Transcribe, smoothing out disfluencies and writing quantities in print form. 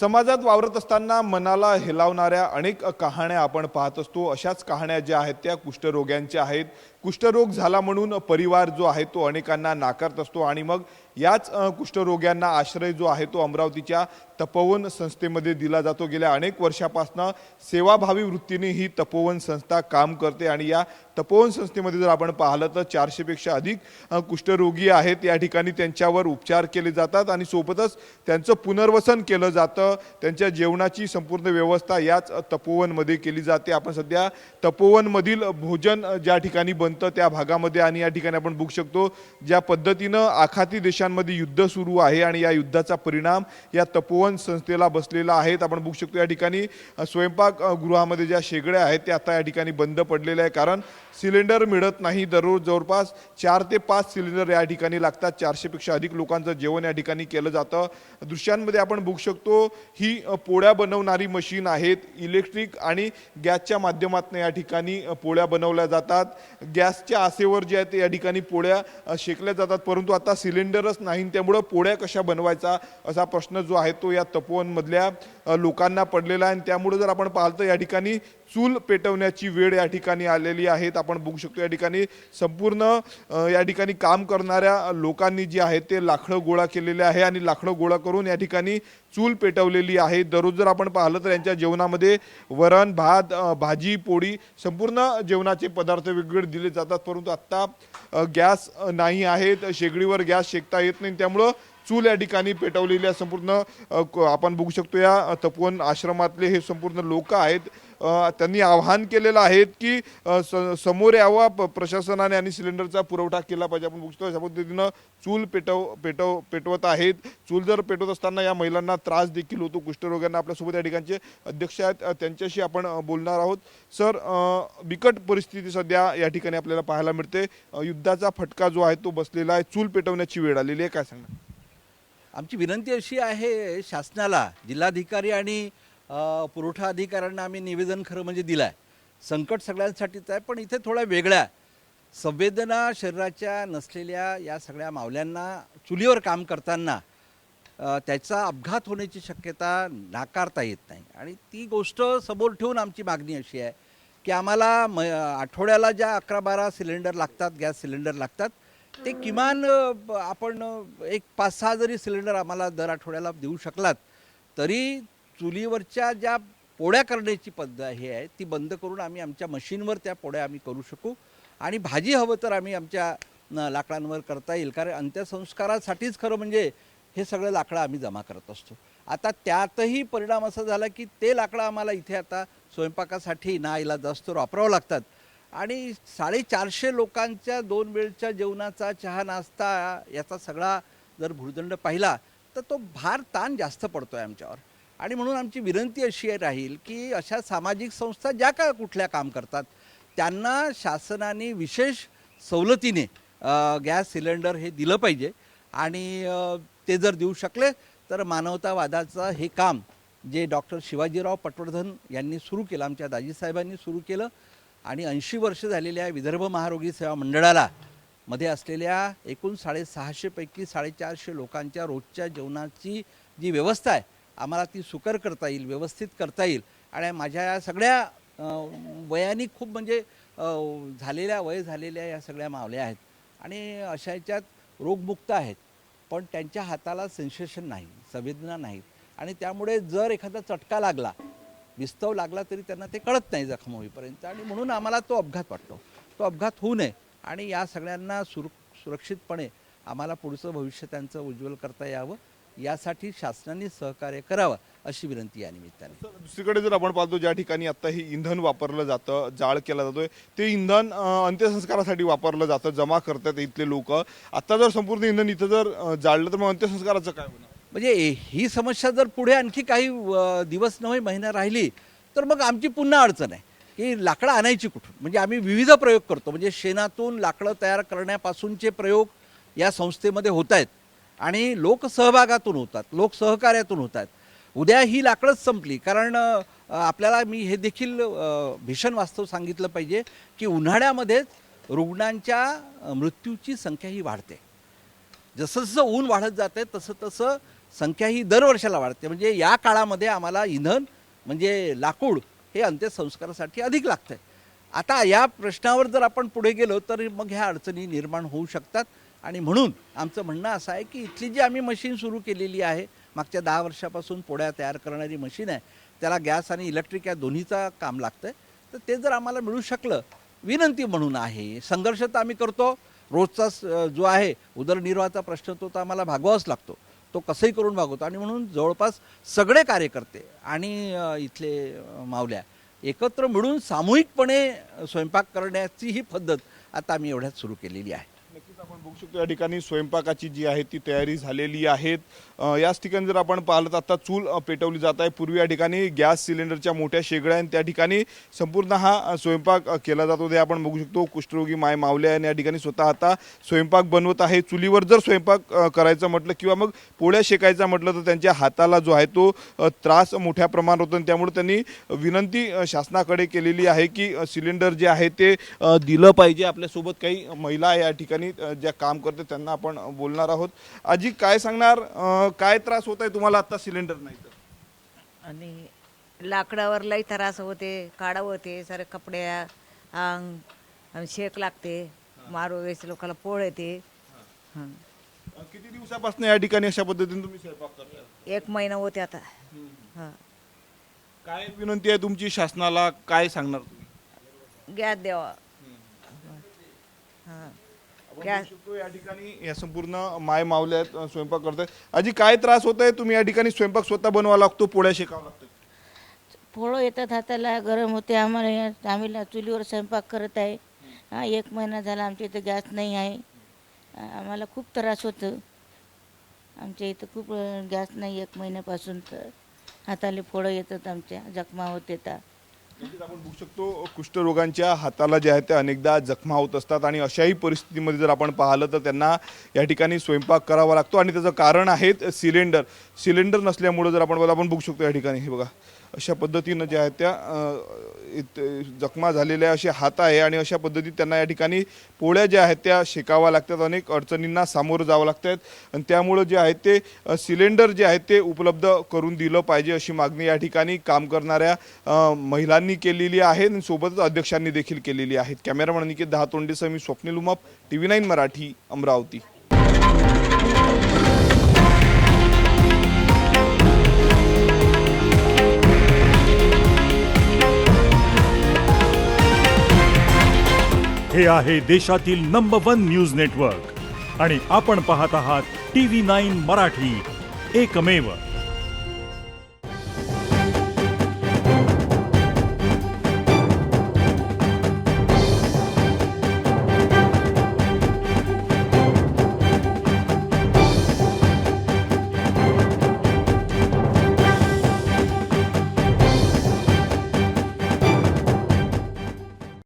समाजात वावरत असताना मनाला हेलावणाऱ्या अनेक कहाण्या आपण पाहत असतो। अशाच कहाण्या ज्या आहेत त्या कुष्ठरोग्यांच्या आहेत। कुष्ठरोग झाला म्हणून परिवार जो आहे तो अनेकांना नाकारत असतो आणि मग याच कुष्ठरोग्यांना आश्रय जो आहे तो अमरावतीच्या तपोवन संस्थेमध्ये दिला जातो। गेल्या अनेक वर्षापासून सेवाभावी वृत्तीने ही तपोवन संस्था काम करते आणि या तपोवन संस्थेमध्ये जर आपण पाहिलं तर 400 पेक्षा अधिक कुष्ठरोगी आहेत। या ठिकाणी त्यांच्यावर उपचार केले जातात आणि सोबतच त्यांचं पुनर्वसन केलं जातं। त्यांच्या जेवणाची संपूर्ण व्यवस्था याच तपोवनमध्ये केली जाते। आपण सध्या तपोवनमधील भोजन ज्या ठिकाणी बनतं त्या भागामध्ये आणि या ठिकाणी आपण बघू शकतो ज्या पद्धतीनं आखाती देशांमध्ये युद्ध सुरू आहे आणि या युद्धाचा परिणाम या तपोवन संस्थेला बसलेला आहे। आपण बघू शकतो या ठिकाणी स्वयंपाक गृहामध्ये ज्या शेगड्या आहेत त्या आता या ठिकाणी बंद पडलेल्या आहे, कारण सिलेंडर मिळत नाही। दररोज जवळपास 4 ते 5 सिलेंडर या ठिकाणी लागतात। 400 पेक्षा अधिक लोकांचं जेवण या ठिकाणी केलं जातं। दृश्यांमध्ये आपण बघू शकतो ही पोळ्या बनवणारी मशीन आहेत। इलेक्ट्रिक आणि गॅसच्या माध्यमातून या ठिकाणी पोळ्या बनवल्या जातात। गॅसच्या आसेवर जे आहे ते या ठिकाणी पोळ्या शेकल्या जातात, परंतु आता सिलेंडरच नाही, त्यामुळे पोळ्या कशा बनवायचा असा प्रश्न जो आहे तो या तपोवनमधल्या लोकांना पडलेला आहे। त्यामुळे जर आपण पाहतो या ठिकाणी चूल पेटवण्याची वेळ या ठिकाणी आलेली आहे। आपण बघू शकतो या ठिकाणी संपूर्ण या ठिकाणी काम करणाऱ्या लोकांनी जे आहे ते लाकडं गोळा केलेले आहे आणि लाकडं गोळा करून या ठिकाणी चूल पेटवलेली आहे। दररोज जर आपण पाहिलं तर यांच्या जेवणामध्ये वरण भात भाजी पोळी संपूर्ण जेवणाचे पदार्थ वेगवेगळे दिले जातात, परंतु आत्ता गॅस नाही आहेत, शेगडीवर गॅस शेकता येत नाही, त्यामुळं चूल या ठिकाणी पेटवलेल्या संपूर्ण आपण बघू शकतो या तपोवन आश्रमातले हे संपूर्ण लोक आहेत। त्यांनी आवाहन केलेलं आहे की समोर यावं प्रशासनाने आणि सिलेंडरचा पुरवठा केला पाहिजे। आपण बघतो अशा पद्धतीनं चूल पेटवत आहेत। चूल जर पेटवत असताना या महिलांना त्रास देखील होतो, कुष्ठरोग्यांना। आपल्यासोबत या ठिकाणचे अध्यक्ष आहेत, त्यांच्याशी आपण बोलणार आहोत। सर, बिकट परिस्थिती सध्या या ठिकाणी आपल्याला पाहायला मिळते। युद्धाचा फटका जो आहे तो बसलेला आहे, चूल पेटवण्याची वेळ आलेली आहे, काय सांगणार? आमची विनंती अशी आहे शासनाला, जिल्हाधिकारी आणि पुरवठा अधिकाऱ्यांना आम्ही निवेदन खरं म्हणजे दिलं आहे। संकट सगळ्यांसाठीच आहे, पण इथे थोड्या वेगळ्या संवेदना शरीराच्या नसलेल्या या सगळ्या मावल्यांना चुलीवर काम करताना त्याचा अपघात होण्याची शक्यता नाकारता येत नाही आणि ती गोष्ट समोर ठेवून आमची मागणी अशी आहे की आम्हाला आठवड्याला ज्या 11-12 सिलेंडर लागतात, गॅस सिलेंडर लागतात, ते किमान आपण एक 5-6 जरी सिलेंडर आम्हाला दर आठवड्याला देऊ शकलात तरी चुलीवरच्या ज्या पोळ्या करण्याची पद्धत हे आहे ती बंद करून आम्ही आमच्या मशीनवर त्या पोळ्या आम्ही करू शकू आणि भाजी हवं तर आम्ही आमच्या लाकडांवर करता येईल, कारण अंत्यसंस्कारासाठीच खरं म्हणजे हे सगळं लाकडं आम्ही जमा करत असतो। आता त्यातही परिणाम असा झाला की ते लाकडं आम्हाला इथे आता स्वयंपाकासाठी नाईलाज असतो वापरावं लागतात आणि 450 लोकांच्या 2 वेळच्या जेवणाचा चहा नाश्ता याचा सगळा जर भुर्दंड पाहिला तर तो भार ताण जास्त पडतो आहे आमच्यावर। आणि म्हणून आमची विनंती अशी राहील की अशा सामाजिक संस्था ज्या काय कुठल्या काम करतात त्यांना शासनाने विशेष सवलतीने गॅस सिलेंडर हे दिलं पाहिजे आणि ते जर देऊ शकले तर मानवतावादाचं हे काम जे डॉक्टर शिवाजीराव पटवर्धन यांनी सुरू केलं, आमच्या दाजीसाहेबांनी सुरू केलं आणि 80 वर्ष झालेल्या विदर्भ महारोगी सेवा मंडळाला मध्ये असलेल्या एकूण 650 पैकी 450 लोकांच्या रोजच्या जेवणाची जी व्यवस्था आहे आम्हाला ती सुकर करता येईल, व्यवस्थित करता येईल। आणि माझ्या या सगळ्या वयानी खूप म्हणजे वय झालेल्या या सगळ्या मावल्या आहेत आणि अशा याच्यात रोगमुक्त आहेत, पण त्यांच्या हाताला सेन्सेशन नाही, संवेदना नाहीत आणि त्यामुळे जर एखादा चटका लागला, विस्तव लागला तरी त्यांना ते कळत नाही जखम होईपर्यंत आणि म्हणून आम्हाला तो अपघात वाटतो। तो अपघात होऊ नये आणि या सगळ्यांना सुरक्षितपणे आम्हाला पुढचं भविष्य त्यांचं उज्ज्वल करता यावं यासाठी शासनाने सहकार्य करावं अशी विनंती या निमित्ताने। दुसरीकडे जर आपण पाहतो ज्या ठिकाणी आता हे इंधन वापरलं जातं, जाळ केला जातोय, ते इंधन अंत्यसंस्कारासाठी वापरलं जातं, जमा करतात इथले लोक। आता जर संपूर्ण इंधन इथं जर जाळलं तर मग अंत्यसंस्काराचं काय होणार? म्हणजे ही समस्या जर पुढे आणखी काही दिवस नव्हे महिना राहिली तर मग आमची पुन्हा अडचण आहे की लाकडं आणायची कुठून। म्हणजे आम्ही विविध प्रयोग करतो, म्हणजे शेणातून लाकडं तयार करण्यापासूनचे प्रयोग या संस्थेमध्ये होत आहेत आणि लोकसहभागातून होतात, लोकसहकार्यातून होतात। उद्या ही लाकडंच संपली, कारण आपल्याला मी हे देखील भीषण वास्तव सांगितलं पाहिजे की उन्हाळ्यामध्येच रुग्णांच्या मृत्यूची संख्या ही वाढते। जसं जसं ऊन वाढत जाते तसं तसं संख्या ही दरवर्षाला वाढते. म्हणजे या काळामध्ये आम्हाला इंधन म्हणजे लाकूड हे अंत्यसंस्कारासाठी अधिक लागतं आहे. आता या प्रश्नावर जर आपण पुढे गेलो तर मग ह्या अडचणी निर्माण होऊ शकतात. आणि म्हणून आमचं म्हणणं असं आहे की इथली जी आम्ही मशीन सुरू केलेली आहे, मागच्या 10 वर्षापासून पोळ्या तयार करणारी मशीन आहे, त्याला गॅस आणि इलेक्ट्रिक या दोन्हीचा काम लागतं आहे. तर ते जर आम्हाला मिळू शकलं, विनंती म्हणून आहे. संघर्ष तर आम्ही करतो, रोजचा जो आहे उदरनिर्वाहाचा प्रश्न तो तर आम्हाला भागवावाच लागतो, तो कसंही करून भागवतो. आणि म्हणून जवळपास सगळे कार्यकर्ते आणि इथले मावल्या एकत्र मिळून सामूहिकपणे स्वयंपाक करण्याची ही पद्धत आता आम्ही एवढ्यात सुरू केलेली आहे. नक्कीच आपण बघू शकतो या ठिकाणी स्वयंपाकाची जी आहे ती तयारी झालेली आहे. याच ठिकाणी जर आपण पाहिलं तर आता चूल पेटवली जात आहे. पूर्वी या ठिकाणी गॅस सिलेंडरच्या मोठ्या शेगड्या आणि त्या ठिकाणी संपूर्ण हा स्वयंपाक केला जातो. ते आपण बघू शकतो कुष्ठरोगी माय मावल्या आणि या ठिकाणी स्वतः आता स्वयंपाक बनवत आहे. चुलीवर जर स्वयंपाक करायचं म्हटलं किंवा मग पोळ्या शेकायचा म्हटलं तर त्यांच्या हाताला जो आहे तो त्रास मोठ्या प्रमाणात होतो. आणि त्यामुळे त्यांनी विनंती शासनाकडे केलेली आहे की सिलेंडर जे आहे ते दिलं पाहिजे. आपल्यासोबत काही महिला या ठिकाणी ज्या काम करते त्यांना आपण बोलणार आहोत. आजी काय सांगणार, काय त्रास होत आहे तुम्हाला आता सिलेंडर नाही तर? आणि लाकडावर लई त्रास होते, काढा होते, सारे कपडे अंग आणि शेक लागते, मारोवेस लोकांना पोळ येते. किती दिवसापासून या ठिकाणी अशा पद्धतीने तुम्ही स्वयंपाक करता? 1 महिना होते आता. हां, काय विनंती आहे तुमची शासनाला, काय सांगणार तुम्ही? गॅस द्यावा. हां, आपण बघू शकतो या ठिकाणी या संपूर्ण माय मावल्यात स्वयंपाक करतायत. आजी काय त्रास होत आहे? तुम्ही या ठिकाणी स्वयंपाक स्वतः बनवावा लागतो, पोळ्या शेकावं लागतं? पोळं येतात हाताला, गरम होते आम्हाला. आम्ही चुलीवर स्वयंपाक करत आहे. 1 महिना झाला आमच्या इथं गॅस नाही आहे. आम्हाला खूप त्रास होतो. आमच्या इथं खूप गॅस नाही 1 महिन्यापासून. तर हाताला फोडं येतात, आमच्या जखमा होत येतात. नक्कीच आपण बघू शकतो कुष्ठरोगांच्या हाताला जे आहे ते अनेकदा जखमा होत असतात आणि अशाही परिस्थितीमध्ये जर आपण पाहिलं तर त्यांना या ठिकाणी स्वयंपाक करावा लागतो. आणि त्याचं कारण आहे सिलेंडर नसल्यामुळं जर आपण बघू शकतो या ठिकाणी हे बघा अशा पद्धतीनं जे आहे त्या जखमा झालेल्या असे हात आहे. आणि अशा पद्धतीत त्यांना या ठिकाणी पोळ्या ज्या आहेत त्या शेकाव्या लागतात, अनेक अडचणींना सामोरं जावं लागतात. आणि त्यामुळं जे आहे ते सिलेंडर जे आहे ते उपलब्ध करून दिलं पाहिजे अशी मागणी या ठिकाणी काम करणाऱ्या महिलांनी केलेली आहे आणि सोबतच अध्यक्षांनी देखील केलेली आहे. कॅमेरामॅन निकेत दहातोंडेसह मी स्वप्नील उमाप, TV9 मराठी, अमरावती. हे आहे देशातील नंबर 1 न्यूज नेटवर्क आणि आपण पाहत आहात TV9 मराठी, एकमेव.